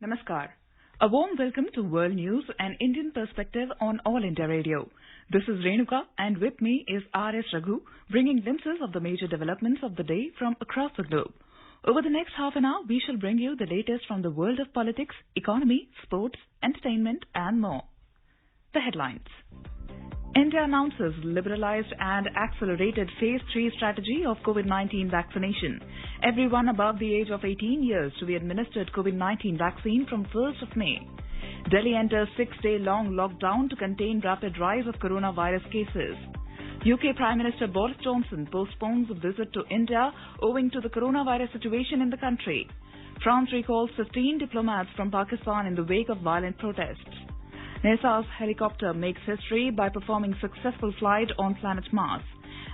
Namaskar. A warm welcome to World News and Indian Perspective on All India Radio. This is Renuka and with me is R.S. Raghu, bringing glimpses of the major developments of the day from across the globe. Over the next half an hour, we shall bring you the latest from the world of politics, economy, sports, entertainment and more. The headlines. India announces liberalized and accelerated Phase 3 strategy of COVID-19 vaccination. Everyone above the age of 18 years to be administered COVID-19 vaccine from 1st of May. Delhi enters 6-day-long lockdown to contain rapid rise of coronavirus cases. UK Prime Minister Boris Johnson postpones a visit to India owing to the coronavirus situation in the country. France recalls 15 diplomats from Pakistan in the wake of violent protests. NASA's helicopter makes history by performing successful flight on planet Mars.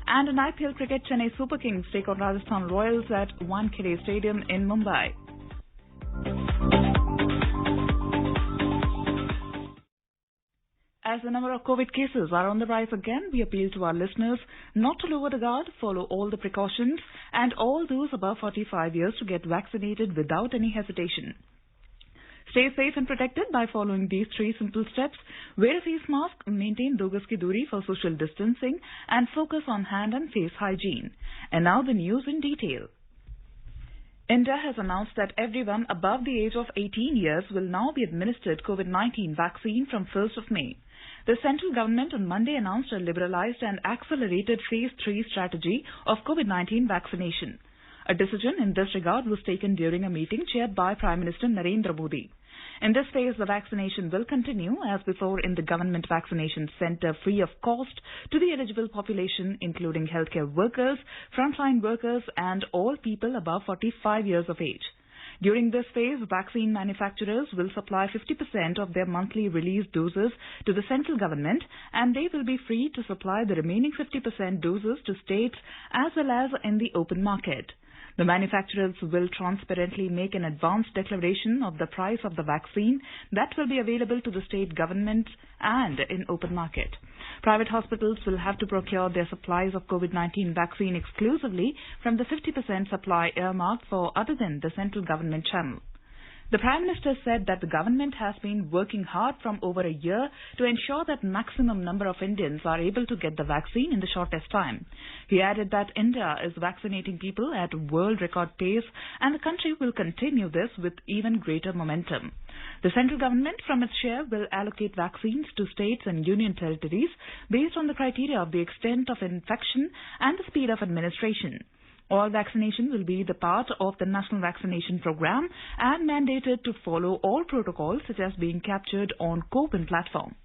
And in IPL cricket, Chennai Super Kings take on Rajasthan Royals at Wankhede Stadium in Mumbai. As the number of COVID cases are on the rise again, we appeal to our listeners not to lower the guard, follow all the precautions, and all those above 45 years to get vaccinated without any hesitation. Stay safe and protected by following these 3 simple steps. Wear a face mask, maintain 2 gaz ki duri for social distancing, and focus on hand and face hygiene. And now the news in detail. India has announced that everyone above the age of 18 years will now be administered COVID-19 vaccine from 1st of May. The central government on Monday announced a liberalized and accelerated Phase 3 strategy of COVID-19 vaccination. A decision in this regard was taken during a meeting chaired by Prime Minister Narendra Modi. In this phase, the vaccination will continue as before in the government vaccination centre free of cost to the eligible population, including healthcare workers, frontline workers and all people above 45 years of age. During this phase, vaccine manufacturers will supply 50% of their monthly released doses to the central government and they will be free to supply the remaining 50% doses to states as well as in the open market. The manufacturers will transparently make an advance declaration of the price of the vaccine that will be available to the state government and in open market. Private hospitals will have to procure their supplies of COVID-19 vaccine exclusively from the 50% supply earmarked for other than the central government channel. The Prime Minister said that the government has been working hard from over a year to ensure that maximum number of Indians are able to get the vaccine in the shortest time. He added that India is vaccinating people at world record pace and the country will continue this with even greater momentum. The central government from its share will allocate vaccines to states and union territories based on the criteria of the extent of infection and the speed of administration. All vaccination will be the part of the National Vaccination Programme and mandated to follow all protocols such as being captured on CoWIN platform.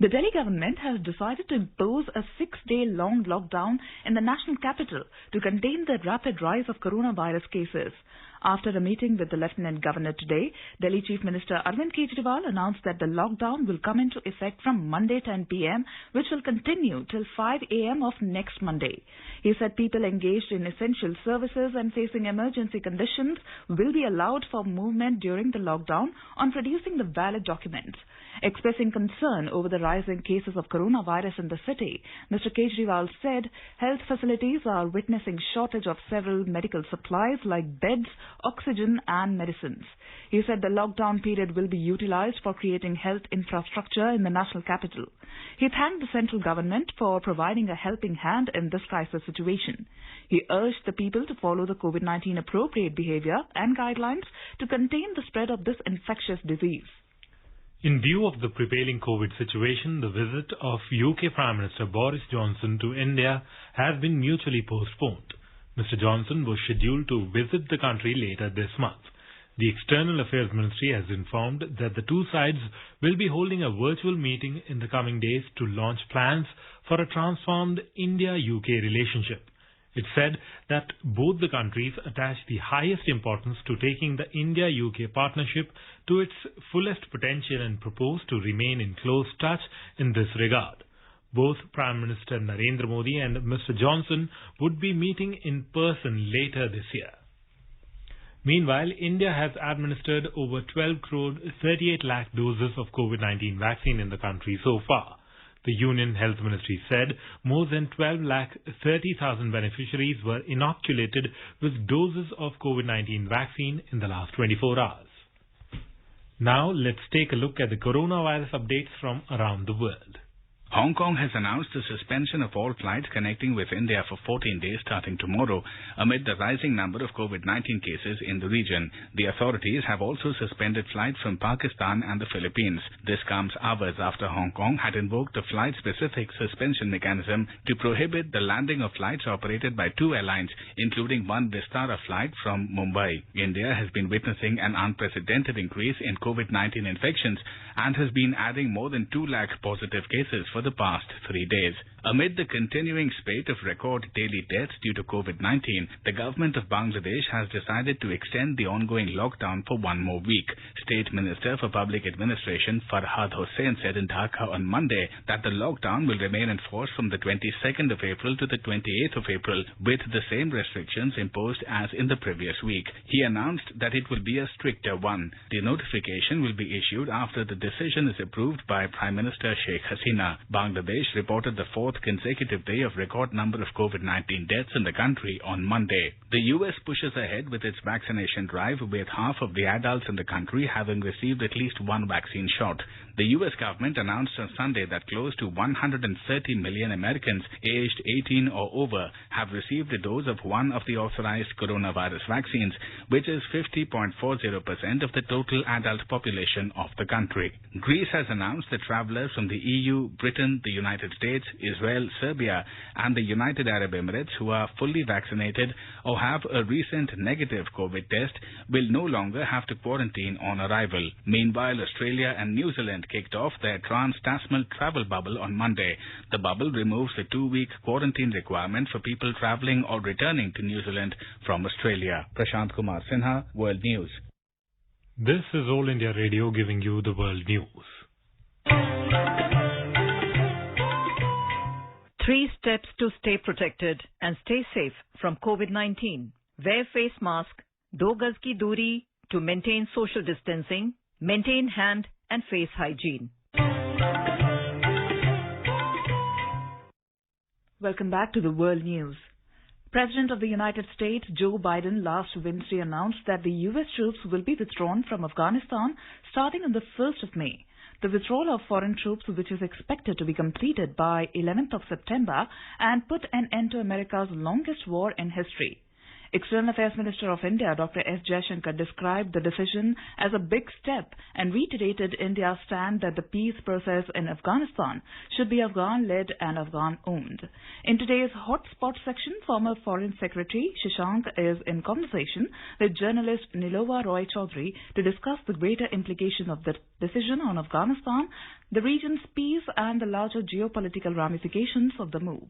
The Delhi government has decided to impose a 6-day-long lockdown in the national capital to contain the rapid rise of coronavirus cases. After a meeting with the Lieutenant Governor today, Delhi Chief Minister Arvind Kejriwal announced that the lockdown will come into effect from Monday 10 p.m., which will continue till 5 a.m. of next Monday. He said people engaged in essential services and facing emergency conditions will be allowed for movement during the lockdown on producing the valid documents. Expressing concern over the rising cases of coronavirus in the city, Mr. Kejriwal said health facilities are witnessing shortage of several medical supplies like beds, oxygen and medicines. He said the lockdown period will be utilized for creating health infrastructure in the national capital. He thanked the central government for providing a helping hand in this crisis situation. He urged the people to follow the COVID-19 appropriate behavior and guidelines to contain the spread of this infectious disease. In view of the prevailing COVID situation, the visit of UK Prime Minister Boris Johnson to India has been mutually postponed. Mr. Johnson was scheduled to visit the country later this month. The External Affairs Ministry has informed that the two sides will be holding a virtual meeting in the coming days to launch plans for a transformed India-UK relationship. It said that both the countries attach the highest importance to taking the India-UK partnership to its fullest potential and propose to remain in close touch in this regard. Both Prime Minister Narendra Modi and Mr. Johnson would be meeting in person later this year. Meanwhile, India has administered over 12 crore 38 lakh doses of COVID-19 vaccine in the country so far. The Union Health Ministry said more than 12,30,000 beneficiaries were inoculated with doses of COVID-19 vaccine in the last 24 hours. Now let's take a look at the coronavirus updates from around the world. Hong Kong has announced the suspension of all flights connecting with India for 14 days starting tomorrow amid the rising number of COVID-19 cases in the region. The authorities have also suspended flights from Pakistan and the Philippines. This comes hours after Hong Kong had invoked a flight-specific suspension mechanism to prohibit the landing of flights operated by two airlines, including one Vistara flight from Mumbai. India has been witnessing an unprecedented increase in COVID-19 infections and has been adding more than 2 lakh positive cases for the past 3 days. Amid the continuing spate of record daily deaths due to COVID-19, the government of Bangladesh has decided to extend the ongoing lockdown for 1 more week. State Minister for Public Administration Farhad Hossain said in Dhaka on Monday that the lockdown will remain in force from the 22nd of April to the 28th of April with the same restrictions imposed as in the previous week. He announced that it will be a stricter one. The notification will be issued after the decision is approved by Prime Minister Sheikh Hasina. Bangladesh reported the 4th consecutive day of record number of COVID-19 deaths in the country on Monday. The U.S. pushes ahead with its vaccination drive, with half of the adults in the country having received at least one vaccine shot. The U.S. government announced on Sunday that close to 130 million Americans aged 18 or over have received a dose of one of the authorized coronavirus vaccines, which is 50.40% of the total adult population of the country. Greece has announced that travelers from the EU, Britain, the United States, Israel, Serbia, and the United Arab Emirates who are fully vaccinated or have a recent negative COVID test will no longer have to quarantine on arrival. Meanwhile, Australia and New Zealand kicked off their trans-Tasman travel bubble on Monday. The bubble removes the 2-week quarantine requirement for people travelling or returning to New Zealand from Australia. Prashant Kumar Sinha, World News. This is All India Radio giving you the world news. 3 steps to stay protected and stay safe from COVID-19. Wear face mask, 2 gaz ki duri to maintain social distancing, maintain hand and face hygiene. Welcome back to the World News. President of the United States, Joe Biden, last Wednesday announced that the U.S. troops will be withdrawn from Afghanistan starting on the 1st of May. The withdrawal of foreign troops, which is expected to be completed by 11th of September and put an end to America's longest war in history. External Affairs Minister of India, Dr. S. Jaishankar, described the decision as a big step and reiterated India's stand that the peace process in Afghanistan should be Afghan-led and Afghan-owned. In today's Hotspot section, former Foreign Secretary Shashank is in conversation with journalist Nilova Roy Chaudhary to discuss the greater implication of the decision on Afghanistan, the region's peace and the larger geopolitical ramifications of the move.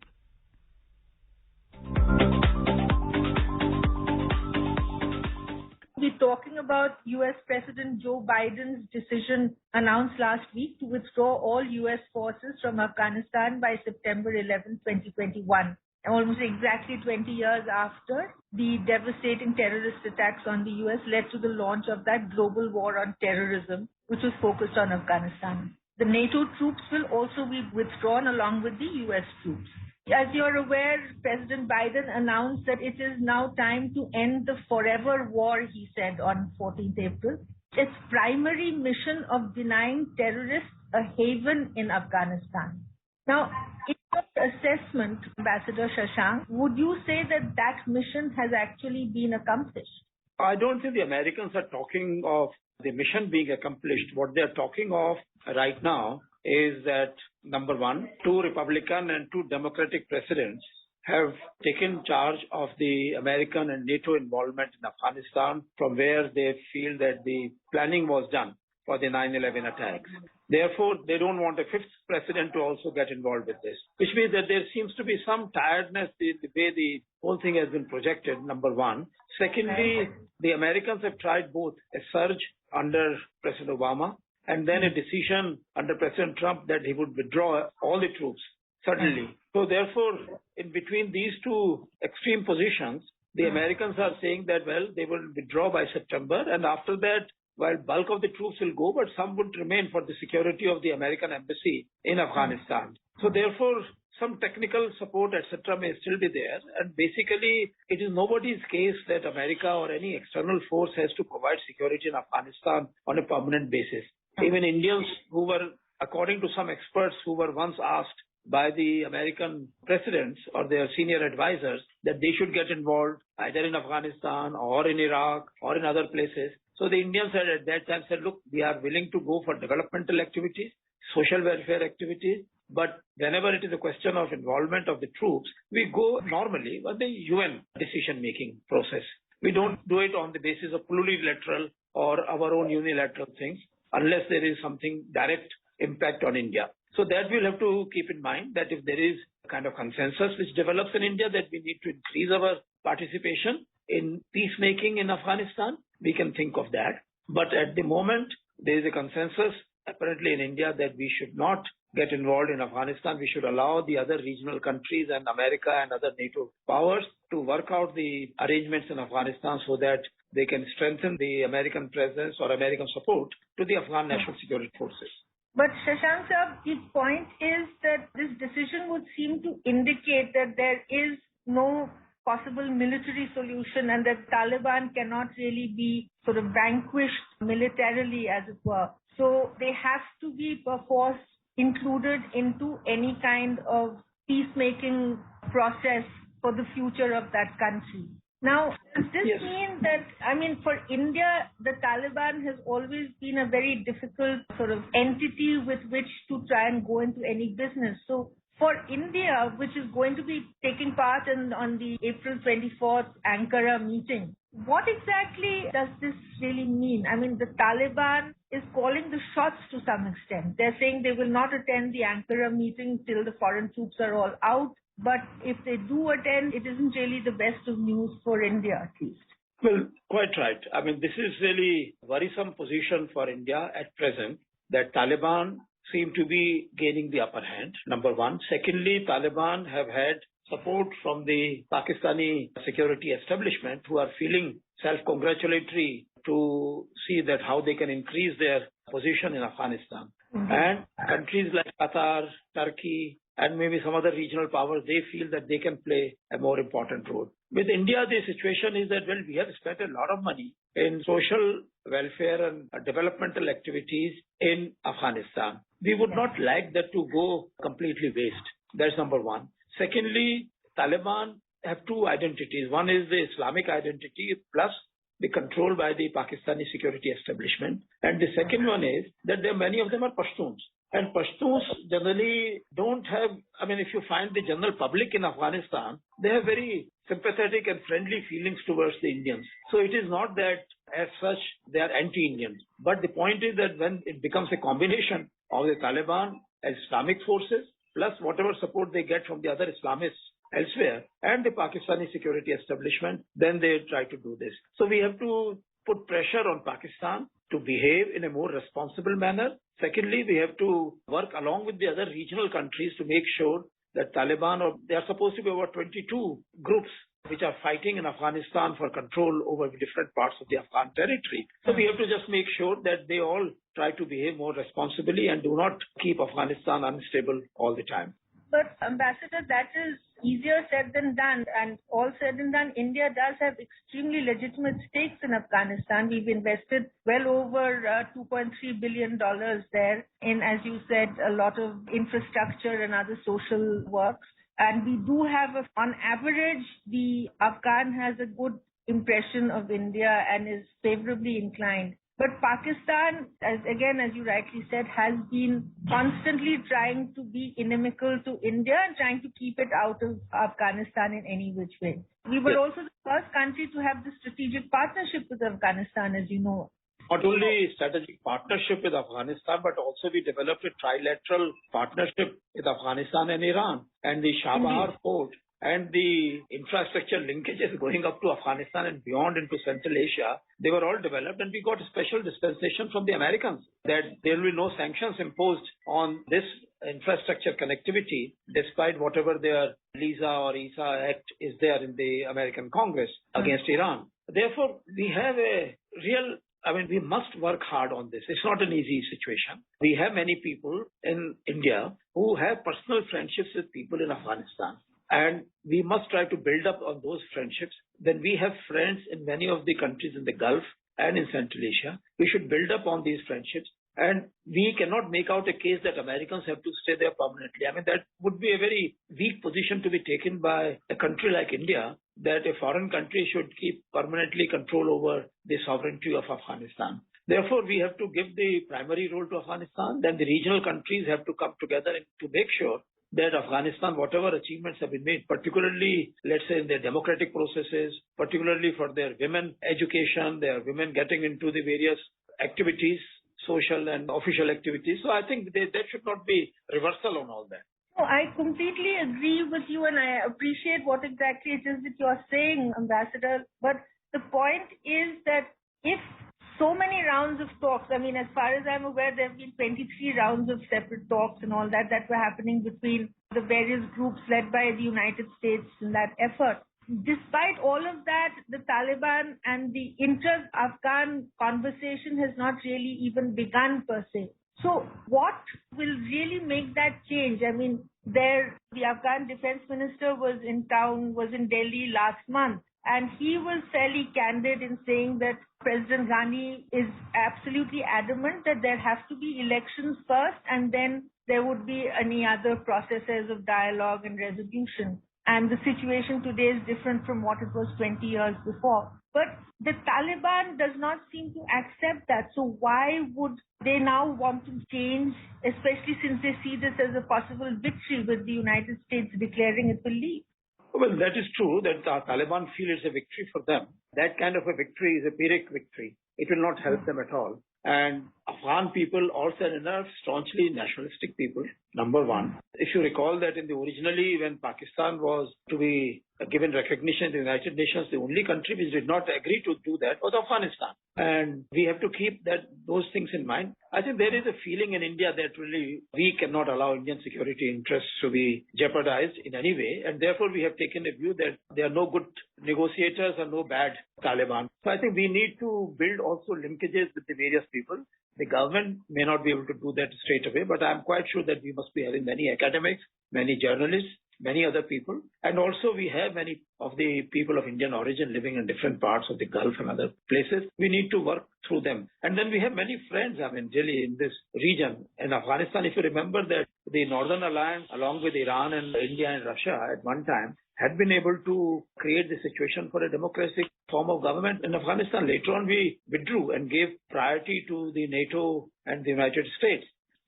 We're talking about U.S. President Joe Biden's decision announced last week to withdraw all U.S. forces from Afghanistan by September 11, 2021, almost exactly 20 years after the devastating terrorist attacks on the U.S. led to the launch of that global war on terrorism, which was focused on Afghanistan. The NATO troops will also be withdrawn along with the U.S. troops. As you're aware, President Biden announced that it is now time to end the forever war, he said on 14th April. Its primary mission of denying terrorists a haven in Afghanistan. Now, in your assessment, Ambassador Shashank, would you say that that mission has actually been accomplished? I don't think the Americans are talking of the mission being accomplished. What they're talking of right now is that, number one, 2 Republican and 2 Democratic presidents have taken charge of the American and NATO involvement in Afghanistan, from where they feel that the planning was done for the 9/11 attacks. Therefore, they don't want a 5th president to also get involved with this, which means that there seems to be some tiredness the way the whole thing has been projected, number one. Secondly, the Americans have tried both a surge under President Obama and then a decision under President Trump that he would withdraw all the troops suddenly. So therefore, in between these 2 extreme positions, the Americans are saying that, well, they will withdraw by September, and after that, while bulk of the troops will go, but some would remain for the security of the American embassy in Afghanistan. So therefore, some technical support, etc. may still be there. And basically, it is nobody's case that America or any external force has to provide security in Afghanistan on a permanent basis. Even Indians who were, according to some experts who were once asked by the American presidents or their senior advisors that they should get involved either in Afghanistan or in Iraq or in other places. So the Indians had at that time said, look, we are willing to go for developmental activities, social welfare activities, but whenever it is a question of involvement of the troops, we go normally on the UN decision-making process. We don't do it on the basis of plurilateral or our own unilateral things unless there is something direct impact on India. So that we'll have to keep in mind that if there is a kind of consensus which develops in India that we need to increase our participation in peacemaking in Afghanistan, we can think of that. But at the moment, there is a consensus apparently in India that we should not get involved in Afghanistan. We should allow the other regional countries and America and other NATO powers to work out the arrangements in Afghanistan so that they can strengthen the American presence or American support to the Afghan National Security Forces. But Shashank sir, the point is that this decision would seem to indicate that there is no possible military solution and that Taliban cannot really be sort of vanquished militarily, as it were. So they have to be perforce included into any kind of peacemaking process for the future of that country. Now, does this mean that, for India, the Taliban has always been a very difficult sort of entity with which to try and go into any business. So for India, which is going to be taking part on the April 24th Ankara meeting, what exactly does this really mean? The Taliban is calling the shots to some extent. They're saying they will not attend the Ankara meeting till the foreign troops are all out. But if they do attend, it isn't really the best of news for India, at least. Well, quite right. This is really a worrisome position for India at present, that Taliban seem to be gaining the upper hand, number one. Secondly, Taliban have had support from the Pakistani security establishment who are feeling self-congratulatory to see that how they can increase their position in Afghanistan. Mm-hmm. And countries like Qatar, Turkey, and maybe some other regional powers, they feel that they can play a more important role. With India, the situation is that, we have spent a lot of money in social welfare and developmental activities in Afghanistan. We would not like that to go completely waste. That's number one. Secondly, Taliban have two identities. One is the Islamic identity plus be controlled by the Pakistani security establishment. And the second one is that many of them are Pashtuns. And Pashtuns generally don't have, if you find the general public in Afghanistan, they have very sympathetic and friendly feelings towards the Indians. So it is not that as such they are anti-Indian. But the point is that when it becomes a combination of the Taliban and Islamic forces, plus whatever support they get from the other Islamists elsewhere and the Pakistani security establishment, then they try to do this. So we have to put pressure on Pakistan to behave in a more responsible manner. Secondly, we have to work along with the other regional countries to make sure that Taliban, or there are supposed to be over 22 groups which are fighting in Afghanistan for control over different parts of the Afghan territory. So we have to just make sure that they all try to behave more responsibly and do not keep Afghanistan unstable all the time. But Ambassador, that is easier said than done. And all said and done, India does have extremely legitimate stakes in Afghanistan. We've invested well over $2.3 billion there in, as you said, a lot of infrastructure and other social works. And we do have, on average, the Afghan has a good impression of India and is favorably inclined. But Pakistan, as you rightly said, has been constantly trying to be inimical to India and trying to keep it out of Afghanistan in any which way. We were also the first country to have the strategic partnership with Afghanistan, as you know. Not only strategic partnership with Afghanistan, but also we developed a trilateral partnership with Afghanistan and Iran. And the Chabahar port and the infrastructure linkages going up to Afghanistan and beyond into Central Asia, they were all developed, and we got a special dispensation from the Americans that there will be no sanctions imposed on this infrastructure connectivity despite whatever their LISA or ISA Act is there in the American Congress against Iran. Therefore, we have a real I mean, we must work hard on this. It's not an easy situation. We have many people in India who have personal friendships with people in Afghanistan. And we must try to build up on those friendships. Then we have friends in many of the countries in the Gulf and in Central Asia. We should build up on these friendships. And we cannot make out a case that Americans have to stay there permanently. I mean, that would be a very weak position to be taken by a country like India, that a foreign country should keep permanently control over the sovereignty of Afghanistan. Therefore, we have to give the primary role to Afghanistan. Then the regional countries have to come together to make sure that Afghanistan, whatever achievements have been made, particularly, let's say, in their democratic processes, particularly for their women education, their women getting into the various activities, social and official activities. So I think there should not be reversal on all that. No, I completely agree with you, and I appreciate what exactly it is that you're saying, Ambassador. But the point is that if so many rounds of talks, I mean, as far as I'm aware, there have been 23 rounds of separate talks and all that were happening between the various groups led by the United States in that effort. Despite all of that, the Taliban and the inter-Afghan conversation has not really even begun per se. So what will really make that change? I mean, the Afghan defense minister was in Delhi last month, and he was fairly candid in saying that President Ghani is absolutely adamant that there have to be elections first, and then there would be any other processes of dialogue and resolution. And the situation today is different from what it was 20 years before. But the Taliban does not seem to accept that. So why would they now want to change, especially since they see this as a possible victory with the United States declaring it will leave? Well, that is true that the Taliban feel it's a victory for them. That kind of a victory is a Pyrrhic victory. It will not help them at all. And Afghan people also are staunchly nationalistic people, number one. If you recall that originally when Pakistan was to be given recognition in the United Nations, the only country which did not agree to do that was Afghanistan. And we have to keep those things in mind. I think there is a feeling in India that really we cannot allow Indian security interests to be jeopardized in any way. And therefore, we have taken a view that there are no good negotiators and no bad Taliban. So I think we need to build also linkages with the various people. The government may not be able to do that straight away, but I'm quite sure that we must be having many academics, many journalists, many other people. And also we have many of the people of Indian origin living in different parts of the Gulf and other places. We need to work through them. And then we have many friends, really in this region. In Afghanistan, if you remember that the Northern Alliance, along with Iran and India and Russia at one time, had been able to create the situation for a democratic form of government in Afghanistan. Later on, we withdrew and gave priority to the NATO and the United States.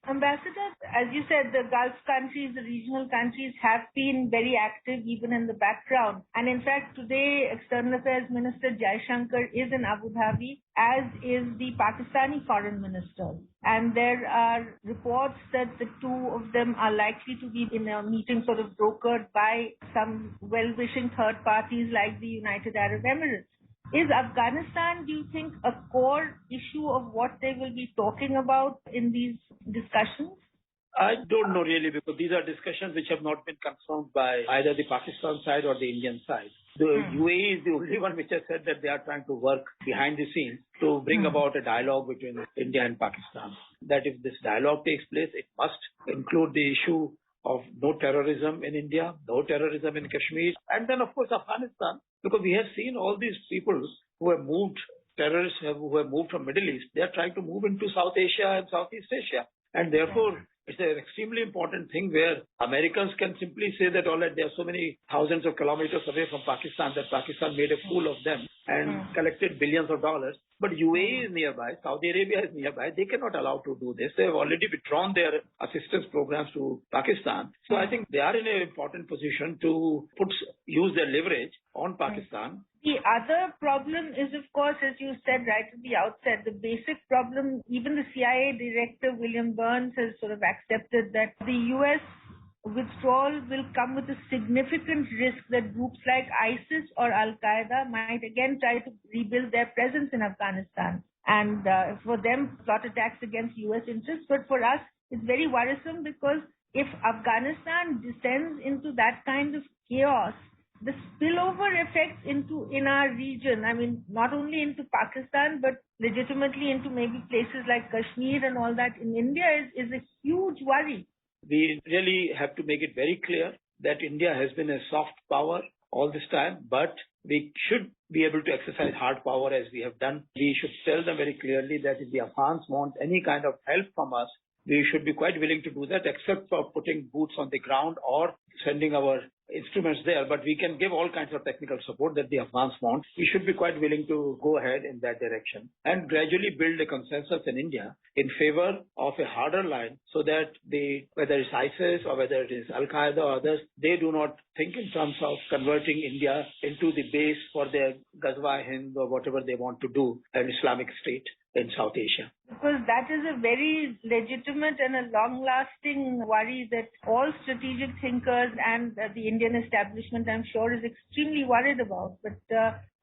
Ambassador, as you said, the Gulf countries, the regional countries have been very active even in the background. And in fact, today, External Affairs Minister Jaishankar is in Abu Dhabi, as is the Pakistani Foreign Minister. And there are reports that the two of them are likely to be in a meeting sort of brokered by some well-wishing third parties like the United Arab Emirates. Is Afghanistan, do you think, a core issue of what they will be talking about in these discussions? I don't know really, because these are discussions which have not been confirmed by either the Pakistan side or the Indian side. The UAE is the only one which has said that they are trying to work behind the scenes to bring about a dialogue between India and Pakistan. That if this dialogue takes place, it must include the issue of no terrorism in India, no terrorism in Kashmir, and then of course Afghanistan, because we have seen all these people who have moved, terrorists who have moved from Middle East, they are trying to move into South Asia and Southeast Asia. And therefore, it's an extremely important thing where Americans can simply say that, all right, there are so many thousands of kilometers away from Pakistan that Pakistan made a fool of them and collected billions of dollars. But UAE is nearby, Saudi Arabia is nearby. They cannot allow to do this. They have already withdrawn their assistance programs to Pakistan. So I think they are in an important position to use their leverage on Pakistan. The other problem is, of course, as you said right at the outset, the basic problem, even the CIA director, William Burns, has sort of accepted that the U.S. withdrawal will come with a significant risk that groups like ISIS or Al-Qaeda might again try to rebuild their presence in Afghanistan. And for them, plot attacks against U.S. interests. But for us, it's very worrisome, because if Afghanistan descends into that kind of chaos, the spillover effects in our region, I mean, not only into Pakistan, but legitimately into maybe places like Kashmir and all that in India is a huge worry. We really have to make it very clear that India has been a soft power all this time, but we should be able to exercise hard power as we have done. We should tell them very clearly that if the Afghans want any kind of help from us, we should be quite willing to do that, except for putting boots on the ground or sending our instruments there. But we can give all kinds of technical support that the Afghans want. We should be quite willing to go ahead in that direction and gradually build a consensus in India in favor of a harder line so that whether it's ISIS or whether it is Al-Qaeda or others, they do not think in terms of converting India into the base for their Ghazwa-Hind or whatever they want to do, an Islamic state in South Asia. Because that is a very legitimate and a long-lasting worry that all strategic thinkers and the Indian establishment, I'm sure, is extremely worried about. But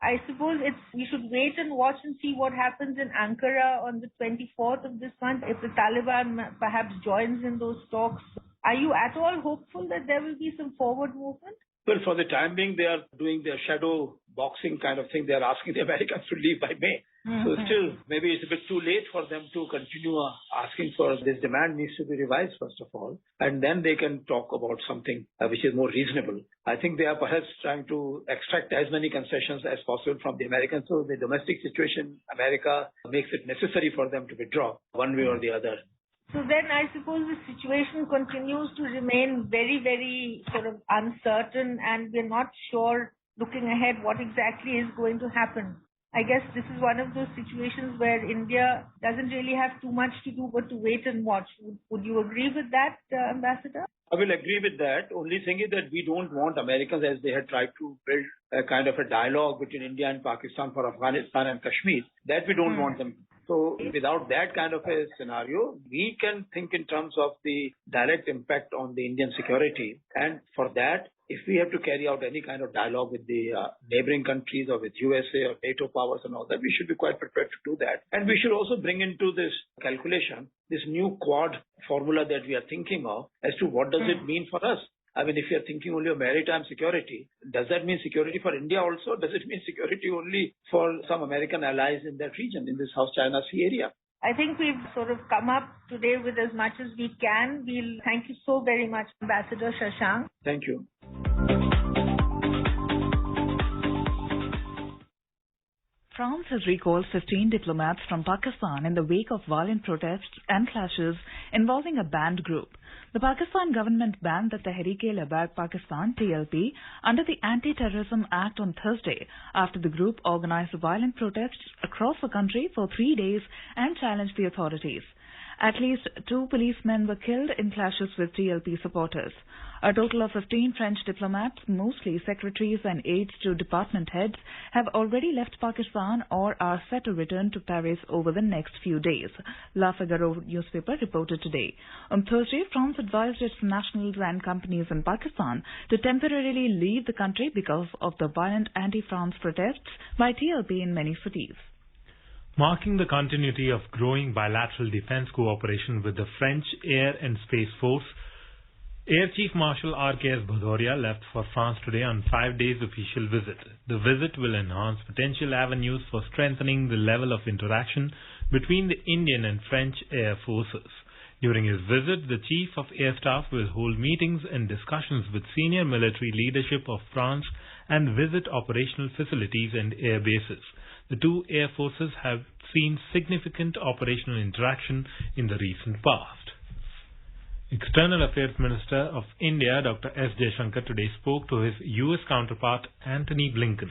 I suppose we should wait and watch and see what happens in Ankara on the 24th of this month. If the Taliban perhaps joins in those talks, are you at all hopeful that there will be some forward movement? Well, for the time being, they are doing their shadow boxing kind of thing. They are asking the Americans to leave by May. So still, maybe it's a bit too late for them to continue asking for this demand needs to be revised, first of all, and then they can talk about something which is more reasonable. I think they are perhaps trying to extract as many concessions as possible from the Americans. So the domestic situation, America makes it necessary for them to withdraw one way or the other. So then I suppose the situation continues to remain very, very sort of uncertain, and we're not sure looking ahead what exactly is going to happen. I guess this is one of those situations where India doesn't really have too much to do but to wait and watch. Would you agree with that, Ambassador? I will agree with that. Only thing is that we don't want Americans, as they had tried to build a kind of a dialogue between India and Pakistan for Afghanistan and Kashmir, that we don't want them. So without that kind of a scenario, we can think in terms of the direct impact on the Indian security. And for that, if we have to carry out any kind of dialogue with the neighboring countries or with USA or NATO powers and all that, we should be quite prepared to do that. And we should also bring into this calculation this new Quad formula that we are thinking of as to what does it mean for us. I mean, if you are thinking only of maritime security, does that mean security for India also? Does it mean security only for some American allies in that region, in this South China Sea area? I think we've sort of come up today with as much as we can. We'll thank you so very much, Ambassador Shashank. Thank you. France has recalled 15 diplomats from Pakistan in the wake of violent protests and clashes involving a banned group. The Pakistan government banned the Tehreek-e-Labbaik Pakistan (TLP) under the Anti-Terrorism Act on Thursday after the group organized violent protests across the country for 3 days and challenged the authorities. At least 2 policemen were killed in clashes with TLP supporters. A total of 15 French diplomats, mostly secretaries and aides to department heads, have already left Pakistan or are set to return to Paris over the next few days, La Figaro newspaper reported today. On Thursday, France advised its nationals and companies in Pakistan to temporarily leave the country because of the violent anti-France protests by TLP in many cities. Marking the continuity of growing bilateral defense cooperation with the French Air and Space Force, Air Chief Marshal R.K.S. Bhadauria left for France today on 5 days official visit. The visit will enhance potential avenues for strengthening the level of interaction between the Indian and French Air Forces. During his visit, the Chief of Air Staff will hold meetings and discussions with senior military leadership of France and visit operational facilities and air bases. The two air forces have seen significant operational interaction in the recent past. External Affairs Minister of India, Dr. S. Jaishankar, today spoke to his U.S. counterpart, Antony Blinken.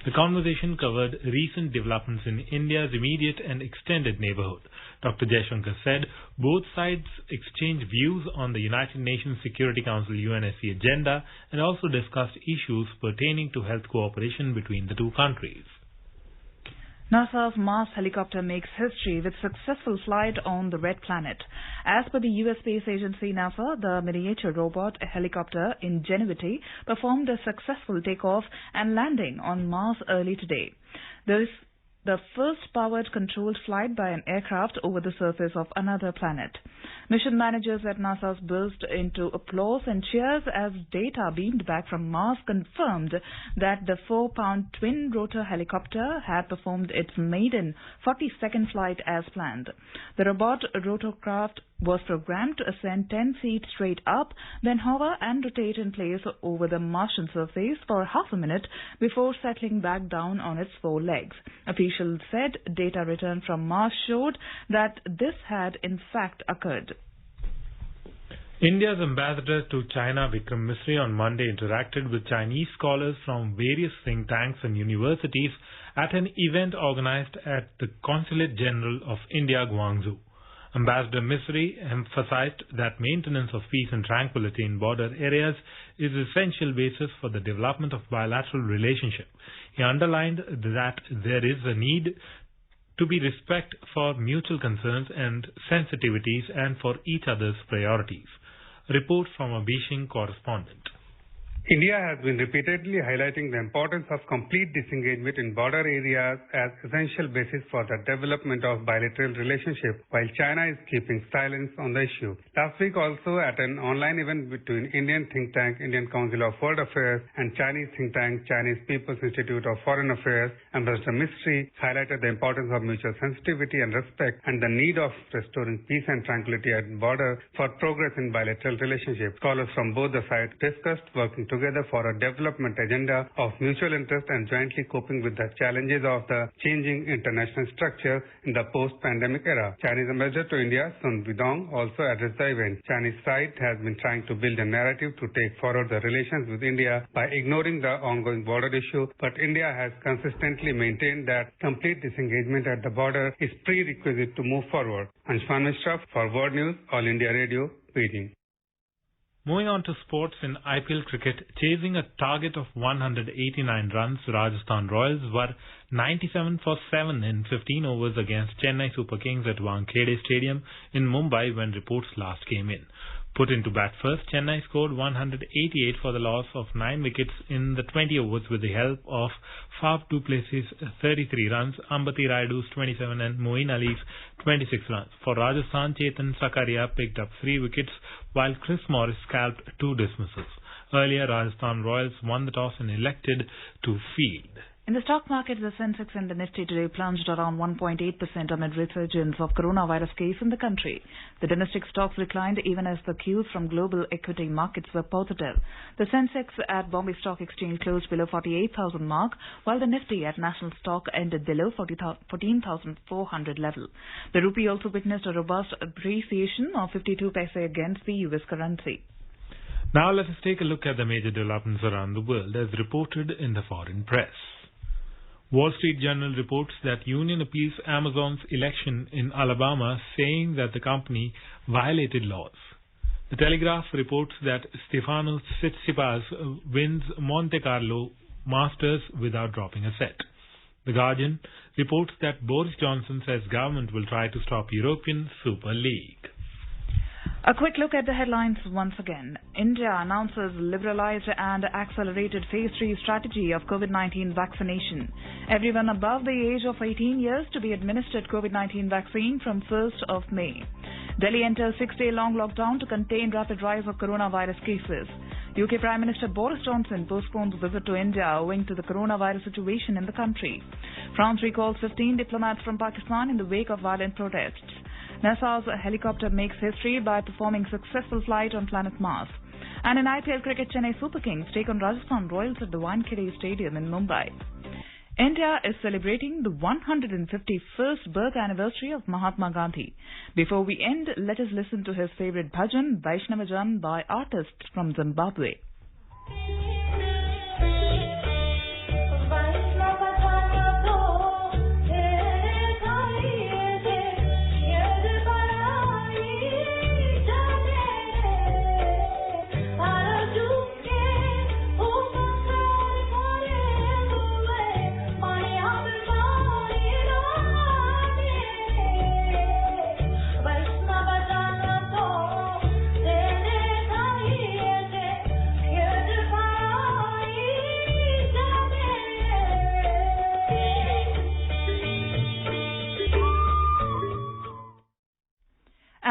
The conversation covered recent developments in India's immediate and extended neighborhood. Dr. Jaishankar said both sides exchanged views on the United Nations Security Council UNSC agenda and also discussed issues pertaining to health cooperation between the two countries. NASA's Mars helicopter makes history with successful flight on the Red Planet. As per the U.S. Space Agency NASA, the miniature robot helicopter Ingenuity performed a successful takeoff and landing on Mars early today. This the first powered controlled flight by an aircraft over the surface of another planet. Mission managers at NASA's burst into applause and cheers as data beamed back from Mars confirmed that the 4-pound twin-rotor helicopter had performed its maiden 42nd flight as planned. The robot rotorcraft was programmed to ascend 10 feet straight up, then hover and rotate in place over the Martian surface for half a minute before settling back down on its 4 legs. Officials said data returned from Mars showed that this had in fact occurred. India's ambassador to China, Vikram Misri, on Monday interacted with Chinese scholars from various think tanks and universities at an event organized at the Consulate General of India, Guangzhou. Ambassador Misri emphasized that maintenance of peace and tranquility in border areas is an essential basis for the development of bilateral relationship. He underlined that there is a need to be respect for mutual concerns and sensitivities and for each other's priorities. A report from a Beijing correspondent. India has been repeatedly highlighting the importance of complete disengagement in border areas as essential basis for the development of bilateral relationship, while China is keeping silence on the issue. Last week also at an online event between Indian think tank Indian Council of World Affairs and Chinese think tank Chinese People's Institute of Foreign Affairs, Ambassador Misri highlighted the importance of mutual sensitivity and respect and the need of restoring peace and tranquility at the border for progress in bilateral relationship. Scholars from both the sides discussed working together for a development agenda of mutual interest and jointly coping with the challenges of the changing international structure in the post-pandemic era. Chinese ambassador to India, Sun Weidong, also addressed the event. Chinese side has been trying to build a narrative to take forward the relations with India by ignoring the ongoing border issue, but India has consistently maintained that complete disengagement at the border is prerequisite to move forward. Anshuman Mishra for World News, All India Radio, Beijing. Moving on to sports, in IPL cricket, chasing a target of 189 runs, Rajasthan Royals were 97 for 7 in 15 overs against Chennai Super Kings at Wankhede Stadium in Mumbai when reports last came in. Put into bat first, Chennai scored 188 for the loss of 9 wickets in the 20 overs with the help of Faf du Plessis' 33 runs, Ambati Rayudu's 27 and Moeen Ali's 26 runs. For Rajasthan, Chetan Sakaria picked up 3 wickets while Chris Morris scalped 2 dismissals. Earlier, Rajasthan Royals won the toss and elected to field. In the stock market, the Sensex and the Nifty today plunged around 1.8% amid resurgence of coronavirus case in the country. The domestic stocks declined even as the cues from global equity markets were positive. The Sensex at Bombay Stock Exchange closed below 48,000 mark, while the Nifty at National Stock ended below 14,400 level. The rupee also witnessed a robust appreciation of 52 paise against the US currency. Now let us take a look at the major developments around the world as reported in the foreign press. Wall Street Journal reports that union appeals Amazon's election in Alabama, saying that the company violated laws. The Telegraph reports that Stefano Tsitsipas wins Monte Carlo Masters without dropping a set. The Guardian reports that Boris Johnson says government will try to stop European Super League. A quick look at the headlines once again. India announces liberalized and accelerated phase 3 strategy of COVID-19 vaccination. Everyone above the age of 18 years to be administered COVID-19 vaccine from 1st of May. Delhi enters 6-day-long lockdown to contain rapid rise of coronavirus cases. UK Prime Minister Boris Johnson postpones visit to India owing to the coronavirus situation in the country. France recalls 15 diplomats from Pakistan in the wake of violent protests. NASA's helicopter makes history by performing successful flight on planet Mars. And in IPL cricket, Chennai Super Kings take on Rajasthan Royals at the Wankhede Stadium in Mumbai. India is celebrating the 151st birth anniversary of Mahatma Gandhi. Before we end, let us listen to his favorite bhajan, Vaishnavajan, by artists from Zimbabwe.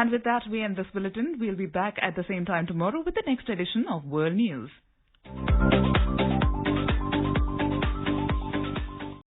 And with that, we end this bulletin. We'll be back at the same time tomorrow with the next edition of World News.